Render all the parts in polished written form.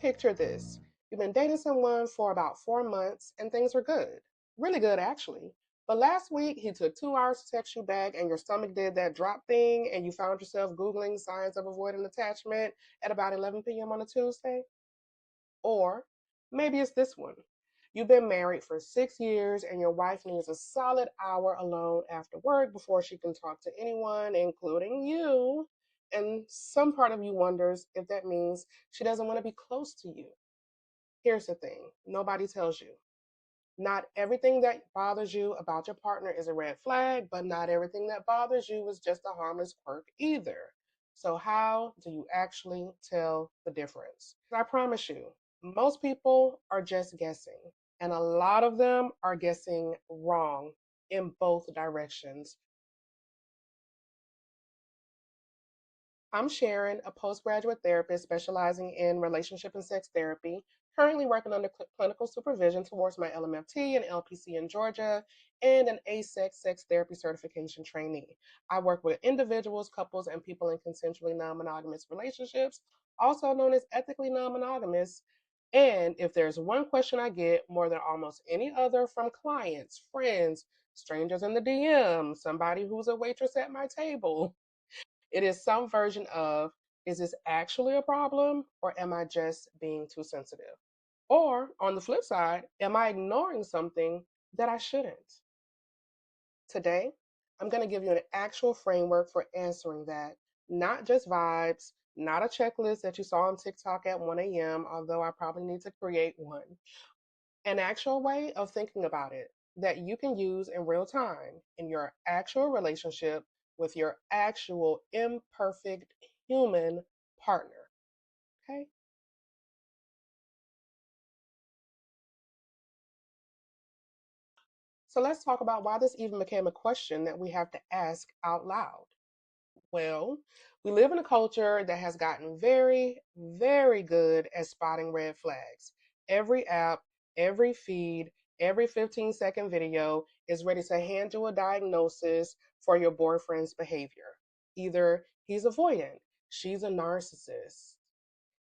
Picture this. You've been dating someone for about 4 months and things are good. Really good, actually. But last week, he took 2 hours to text you back and your stomach did that drop thing and you found yourself Googling signs of avoidant attachment at about 11 p.m. on a Tuesday. Or maybe it's this one. You've been married for 6 years and your wife needs a solid hour alone after work before she can talk to anyone, including you. And some part of you wonders if that means she doesn't want to be close to you. Here's the thing nobody tells you. Not everything that bothers you about your partner is a red flag, but not everything that bothers you is just a harmless quirk either. So, how do you actually tell the difference? I promise you, most people are just guessing, and a lot of them are guessing wrong in both directions. I'm Sharon, a postgraduate therapist specializing in relationship and sex therapy, currently working under clinical supervision towards my LMFT and LPC in Georgia, and an ASEX sex therapy certification trainee. I work with individuals, couples, and people in consensually non monogamous relationships, also known as ethically non monogamous. And if there's one question I get more than almost any other from clients, friends, strangers in the DM, somebody who's a waitress at my table, it is some version of, is this actually a problem or am I just being too sensitive? Or on the flip side, am I ignoring something that I shouldn't? Today, I'm going to give you an actual framework for answering that, not just vibes, not a checklist that you saw on TikTok at 1 a.m., although I probably need to create one. An actual way of thinking about it that you can use in real time in your actual relationship with your actual imperfect human partner. Okay? So let's talk about why this even became a question that we have to ask out loud. Well, we live in a culture that has gotten very, very good at spotting red flags. Every app, every feed, every 15-second video is ready to hand you a diagnosis for your boyfriend's behavior. Either he's avoidant, she's a narcissist,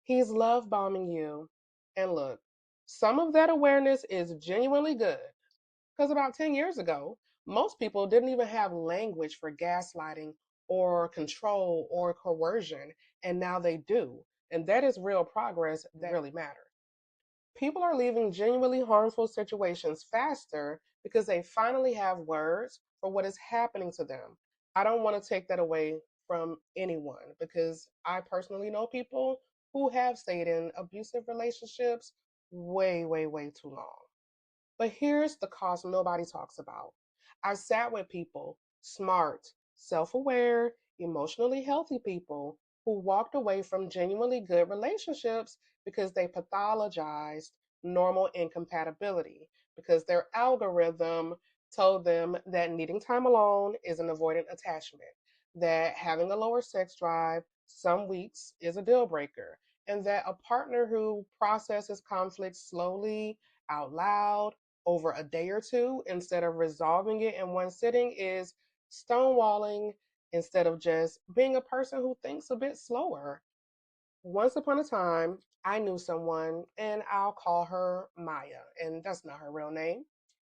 he's love bombing you. And look, some of that awareness is genuinely good because about 10 years ago, most people didn't even have language for gaslighting or control or coercion, and now they do. And that is real progress that really matters. People are leaving genuinely harmful situations faster because they finally have words for what is happening to them. I don't want to take that away from anyone because I personally know people who have stayed in abusive relationships way, way, way too long. But here's the cost nobody talks about. I've sat with people, smart, self aware, emotionally healthy people, who walked away from genuinely good relationships because they pathologized normal incompatibility, because their algorithm told them that needing time alone is an avoidant attachment, that having a lower sex drive some weeks is a deal breaker, and that a partner who processes conflict slowly out loud over a day or two instead of resolving it in one sitting is stonewalling instead of just being a person who thinks a bit slower. Once upon a time, I knew someone, and I'll call her Maya, and that's not her real name,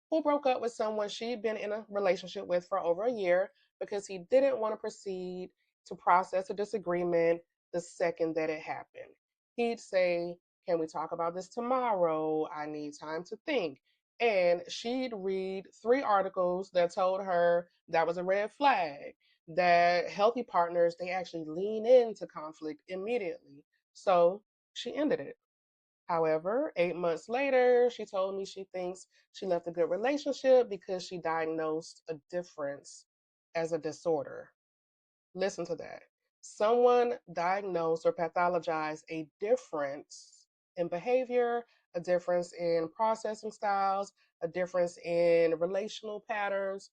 who broke up with someone she'd been in a relationship with for over a year because he didn't want to proceed to process a disagreement the second that it happened. He'd say, "Can we talk about this tomorrow? I need time to think." And she'd read 3 articles that told her that was a red flag, that healthy partners, they actually lean into conflict immediately. So she ended it. However, 8 months later, she told me she thinks she left a good relationship because she diagnosed a difference as a disorder. Listen to that. Someone diagnosed or pathologized a difference in behavior, a difference in processing styles, a difference in relational patterns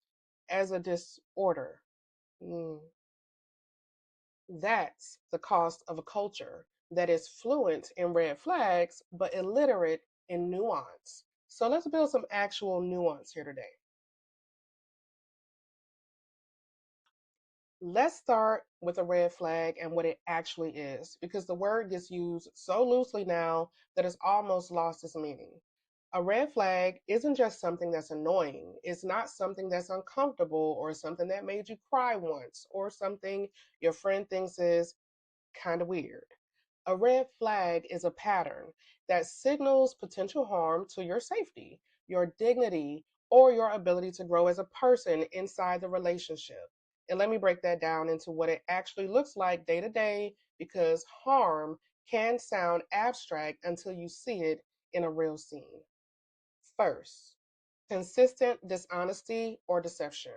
as a disorder. Mm. That's the cost of a culture that is fluent in red flags but illiterate in nuance. So let's build some actual nuance here today. Let's start with a red flag and what it actually is, because the word gets used so loosely now that it's almost lost its meaning. A red flag isn't just something that's annoying. It's not something that's uncomfortable or something that made you cry once or something your friend thinks is kind of weird. A red flag is a pattern that signals potential harm to your safety, your dignity, or your ability to grow as a person inside the relationship. And let me break that down into what it actually looks like day to day, because harm can sound abstract until you see it in a real scene. First, consistent dishonesty or deception.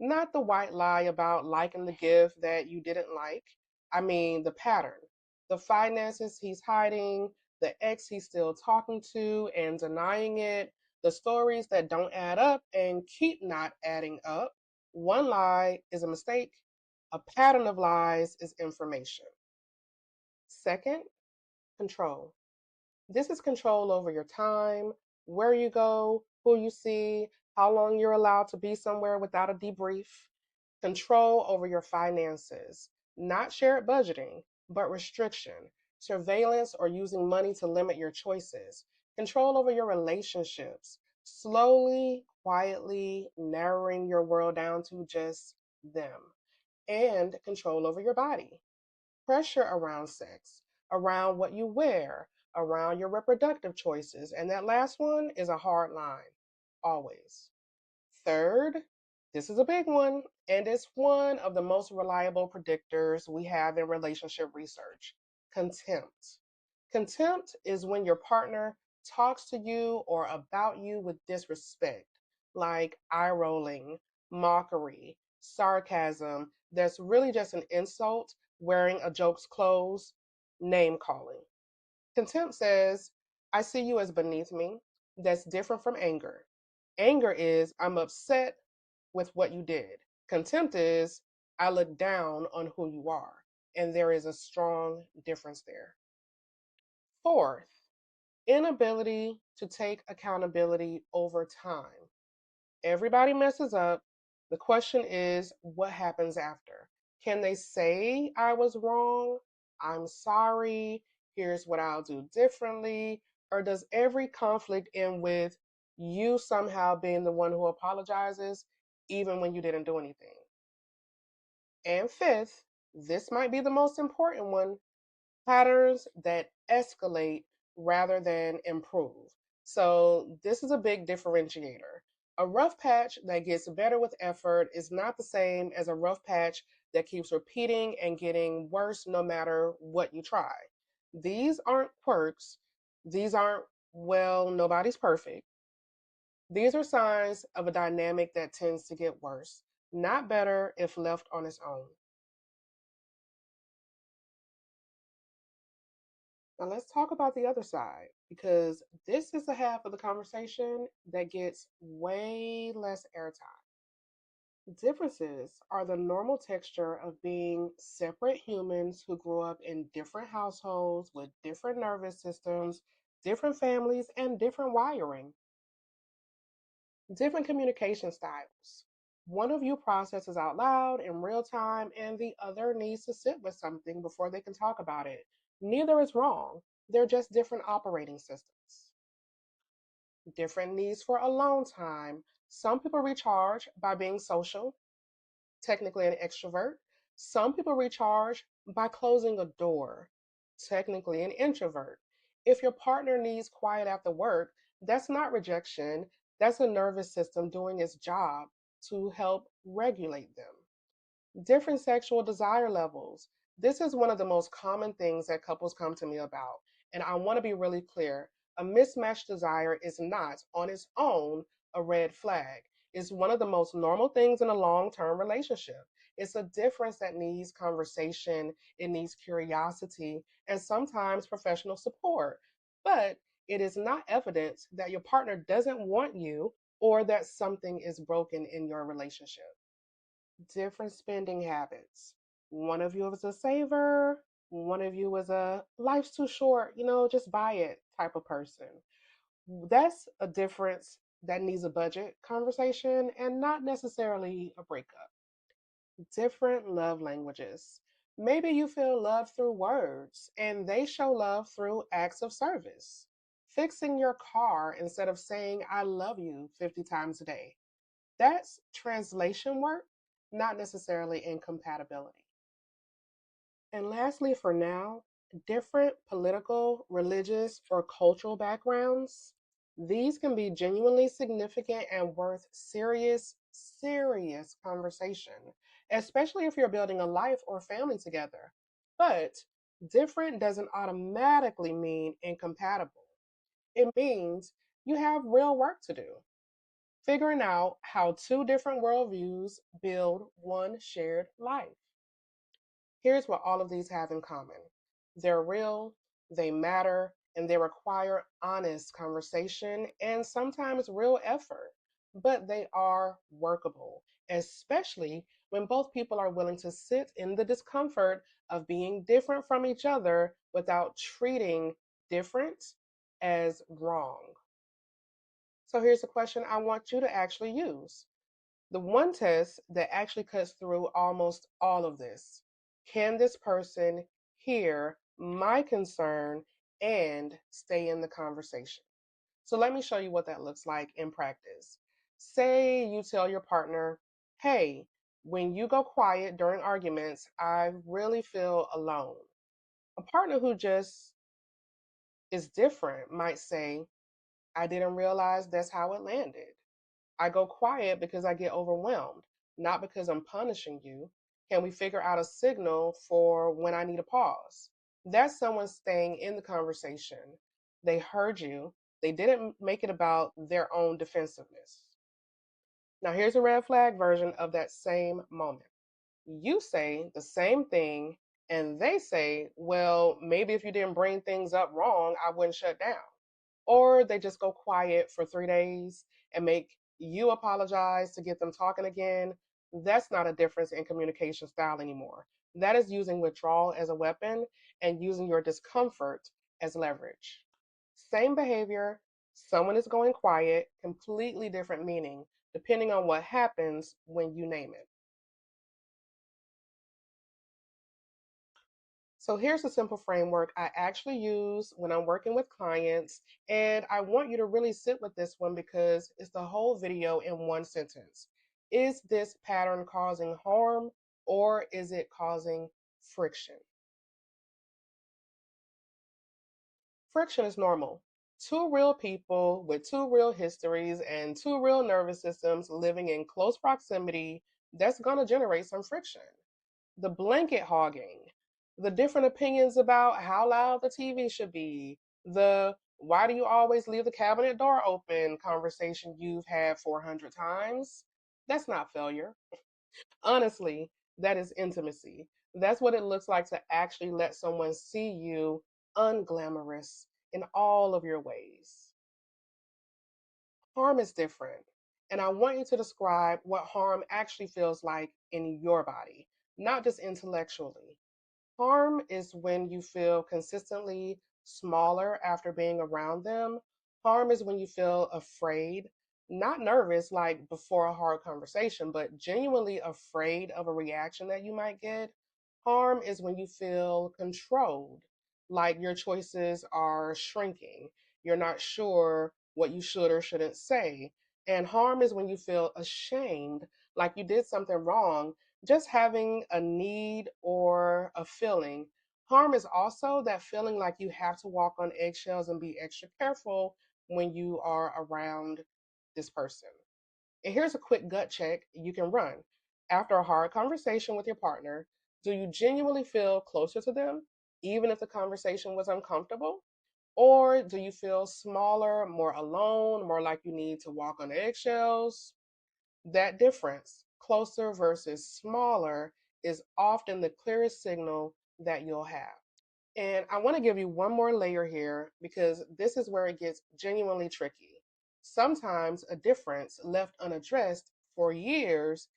Not the white lie about liking the gift that you didn't like. I mean, the pattern. The finances he's hiding, the ex he's still talking to and denying it, the stories that don't add up and keep not adding up. One lie is a mistake, a pattern of lies is information. Second, control. This is control over your time, where you go, who you see, how long you're allowed to be somewhere without a debrief. Control over your finances, not shared budgeting, but restriction, surveillance, or using money to limit your choices. Control over your relationships, slowly, quietly narrowing your world down to just them. And control over your body, pressure around sex, around what you wear, around your reproductive choices. And that last one is a hard line, always. Third, this is a big one, and it's one of the most reliable predictors we have in relationship research: contempt. Contempt is when your partner talks to you or about you with disrespect, like eye rolling, mockery, sarcasm, that's really just an insult, wearing a joke's clothes, name calling. Contempt says, I see you as beneath me. That's different from anger. Anger is, I'm upset with what you did. Contempt is, I look down on who you are. And there is a strong difference there. Fourth, inability to take accountability over time. Everybody messes up. The question is, what happens after? Can they say, I was wrong? I'm sorry. Here's what I'll do differently. Or does every conflict end with you somehow being the one who apologizes, even when you didn't do anything? And fifth, this might be the most important one: patterns that escalate rather than improve. So, this is a big differentiator. A rough patch that gets better with effort is not the same as a rough patch that keeps repeating and getting worse no matter what you try. These aren't quirks. These aren't, well, nobody's perfect. These are signs of a dynamic that tends to get worse, not better if left on its own. Now let's talk about the other side, because this is the half of the conversation that gets way less airtime. Differences are the normal texture of being separate humans who grew up in different households with different nervous systems, different families, and different wiring, different communication styles. One of you processes out loud in real time, and the other needs to sit with something before they can talk about it. Neither is wrong, they're just different operating systems. Different needs for alone time. Some people recharge by being social, technically an extrovert. Some people recharge by closing a door, technically an introvert. If your partner needs quiet after work, that's not rejection, that's a nervous system doing its job to help regulate them. Different sexual desire levels. This is one of the most common things that couples come to me about. And I want to be really clear: a mismatched desire is not, on its own, a red flag. It's one of the most normal things in a long term relationship. It's a difference that needs conversation, it needs curiosity, and sometimes professional support. But it is not evidence that your partner doesn't want you or that something is broken in your relationship. Different spending habits. One of you is a saver, one of you is a life's too short, just buy it type of person. That's a difference that needs a budget conversation and not necessarily a breakup. Different love languages. Maybe you feel love through words and they show love through acts of service. Fixing your car instead of saying, I love you 50 times a day. That's translation work, not necessarily incompatibility. And lastly, for now, different political, religious, or cultural backgrounds. These can be genuinely significant and worth serious conversation, especially if you're building a life or family together. But different doesn't automatically mean incompatible. It means you have real work to do, figuring out how two different worldviews build one shared life. Here's what all of these have in common: they're real, they matter, and they require honest conversation and sometimes real effort. But they are workable, especially when both people are willing to sit in the discomfort of being different from each other without treating different as wrong. So here's a question I want you to actually use. The one test that actually cuts through almost all of this: can this person hear my concern and stay in the conversation? So let me show you what that looks like in practice. Say you tell your partner, hey, when you go quiet during arguments, I really feel alone. A partner who just is different might say, I didn't realize that's how it landed. I go quiet because I get overwhelmed, not because I'm punishing you. Can we figure out a signal for when I need a pause? That's someone staying in the conversation. They heard you, they didn't make it about their own defensiveness. Now, here's a red flag version of that same moment. You say the same thing, and they say, well, maybe if you didn't bring things up wrong, I wouldn't shut down. Or they just go quiet for 3 days and make you apologize to get them talking again. That's not a difference in communication style anymore. That is using withdrawal as a weapon and using your discomfort as leverage. Same behavior, someone is going quiet, completely different meaning, depending on what happens when you name it. So here's a simple framework I actually use when I'm working with clients, and I want you to really sit with this one because it's the whole video in one sentence. Is this pattern causing harm or is it causing friction? Friction is normal. Two real people with two real histories and two real nervous systems living in close proximity, that's going to generate some friction. The blanket hogging, the different opinions about how loud the TV should be, the why do you always leave the cabinet door open conversation you've had 400 times. That's not failure. Honestly, that is intimacy. That's what it looks like to actually let someone see you unglamorous in all of your ways. Harm is different. And I want you to describe what harm actually feels like in your body, not just intellectually. Harm is when you feel consistently smaller after being around them. Harm is when you feel afraid, not nervous like before a hard conversation, but genuinely afraid of a reaction that you might get. Harm is when you feel controlled, like your choices are shrinking. You're not sure what you should or shouldn't say. And harm is when you feel ashamed, like you did something wrong, just having a need or a feeling. Harm is also that feeling like you have to walk on eggshells and be extra careful when you are around this person. And here's a quick gut check you can run. After a hard conversation with your partner, do you genuinely feel closer to them, even if the conversation was uncomfortable? Or do you feel smaller, more alone, more like you need to walk on eggshells? That difference, closer versus smaller, is often the clearest signal that you'll have. And I want to give you one more layer here because this is where it gets genuinely tricky. Sometimes a difference left unaddressed for years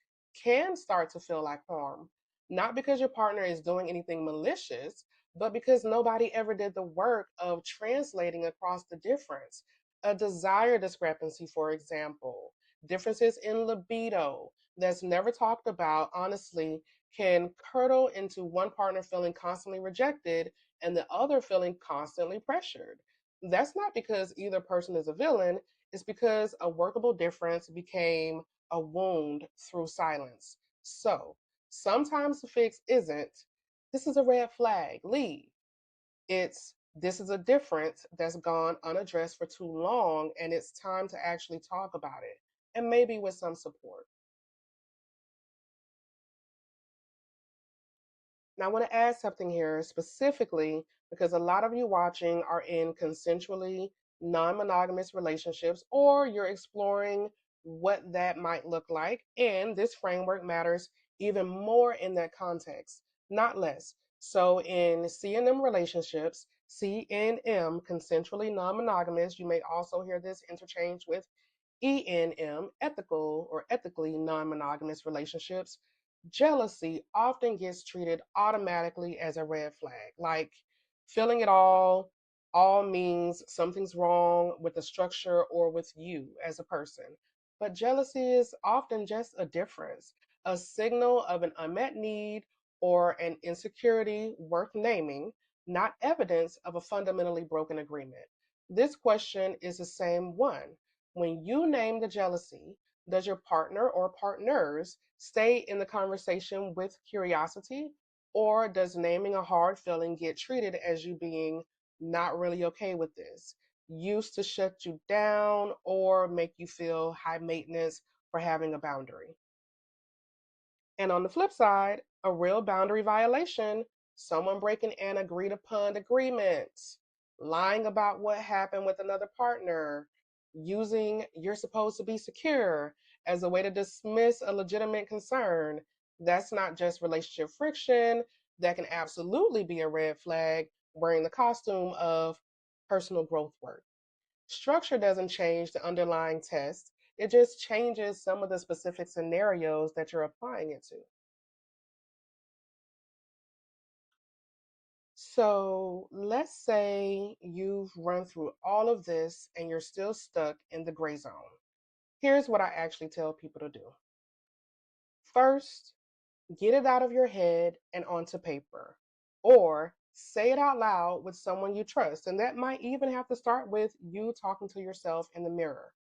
can start to feel like harm, not because your partner is doing anything malicious, but because nobody ever did the work of translating across the difference. A desire discrepancy, for example, differences in libido, that's never talked about, honestly, can curdle into one partner feeling constantly rejected and the other feeling constantly pressured. That's not because either person is a villain, it's because a workable difference became a wound through silence. So, sometimes the fix isn't, this is a red flag, leave. It's, this is a difference that's gone unaddressed for too long, and it's time to actually talk about it, and maybe with some support. Now, I want to add something here specifically because a lot of you watching are in consensually non monogamous relationships, or you're exploring what that might look like. And this framework matters even more in that context, not less. So, in CNM relationships, CNM, consensually non monogamous, you may also hear this interchange with ENM, ethical or ethically non monogamous relationships, jealousy often gets treated automatically as a red flag. Like feeling it all means something's wrong with the structure or with you as a person. But jealousy is often just a difference, a signal of an unmet need or an insecurity worth naming, not evidence of a fundamentally broken agreement. This question is the same one. When you name the jealousy, does your partner or partners stay in the conversation with curiosity? Or does naming a hard feeling get treated as you being not really okay with this, used to shut you down or make you feel high maintenance for having a boundary? And on the flip side, a real boundary violation, someone breaking an agreed upon agreement, lying about what happened with another partner, using you're supposed to be secure as a way to dismiss a legitimate concern. That's not just relationship friction. That can absolutely be a red flag wearing the costume of personal growth work. Structure doesn't change the underlying test, it just changes some of the specific scenarios that you're applying it to. So let's say you've run through all of this and you're still stuck in the gray zone. Here's what I actually tell people to do. First, get it out of your head and onto paper, or say it out loud with someone you trust. And that might even have to start with you talking to yourself in the mirror.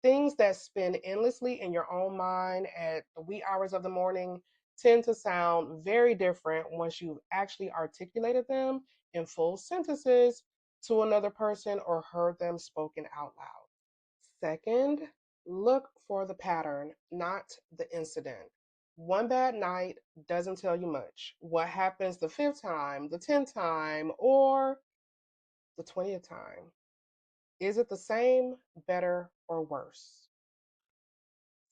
Things that spin endlessly in your own mind at the wee hours of the morning tend to sound very different once you've actually articulated them in full sentences to another person or heard them spoken out loud. Second, look for the pattern, not the incident. One bad night doesn't tell you much. What happens the fifth time, the 10th time, or the 20th time? Is it the same, better, or worse?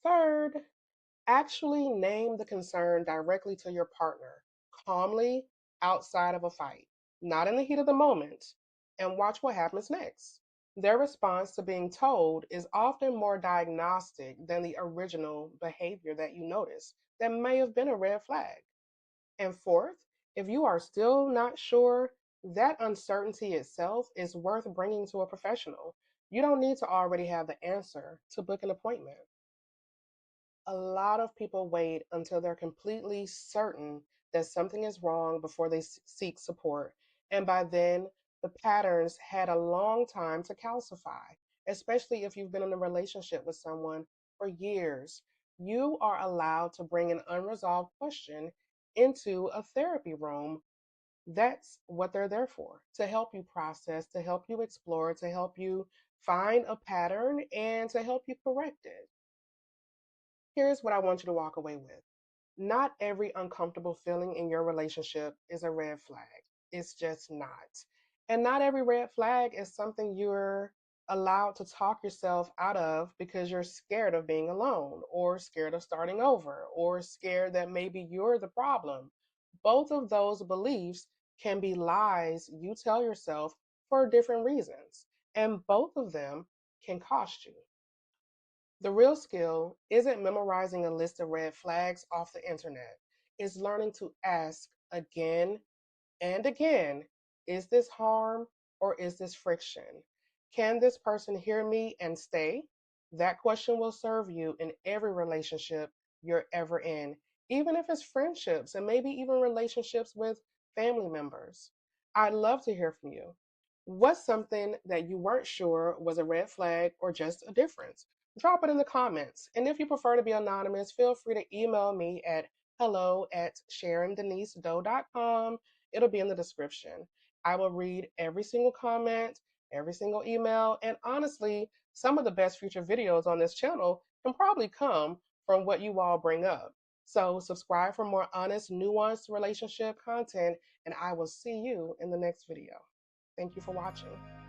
Third, actually name the concern directly to your partner, calmly, outside of a fight, not in the heat of the moment, and watch what happens next. Their response to being told is often more diagnostic than the original behavior that you notice that may have been a red flag. And fourth, if you are still not sure, that uncertainty itself is worth bringing to a professional. You don't need to already have the answer to book an appointment. A lot of people wait until they're completely certain that something is wrong before they seek support. And by then, the patterns had a long time to calcify, especially if you've been in a relationship with someone for years. You are allowed to bring an unresolved question into a therapy room. That's what they're there for, to help you process, to help you explore, to help you find a pattern, and to help you correct it. Here's what I want you to walk away with. Not every uncomfortable feeling in your relationship is a red flag. It's just not. And not every red flag is something you're allowed to talk yourself out of because you're scared of being alone or scared of starting over or scared that maybe you're the problem. Both of those beliefs can be lies you tell yourself for different reasons, and both of them can cost you. The real skill isn't memorizing a list of red flags off the internet. It's learning to ask again and again, is this harm or is this friction? Can this person hear me and stay? That question will serve you in every relationship, you're ever in, even if it's friendships and maybe even relationships with family members. I'd love to hear from you. What's something that you weren't sure was a red flag or just a difference? Drop it in the comments. And if you prefer to be anonymous, feel free to email me at hello@sharondenisedoe.com. It'll be in the description. I will read every single comment, every single email, and honestly, some of the best future videos on this channel can probably come from what you all bring up. So, subscribe for more honest, nuanced relationship content, and I will see you in the next video. Thank you for watching.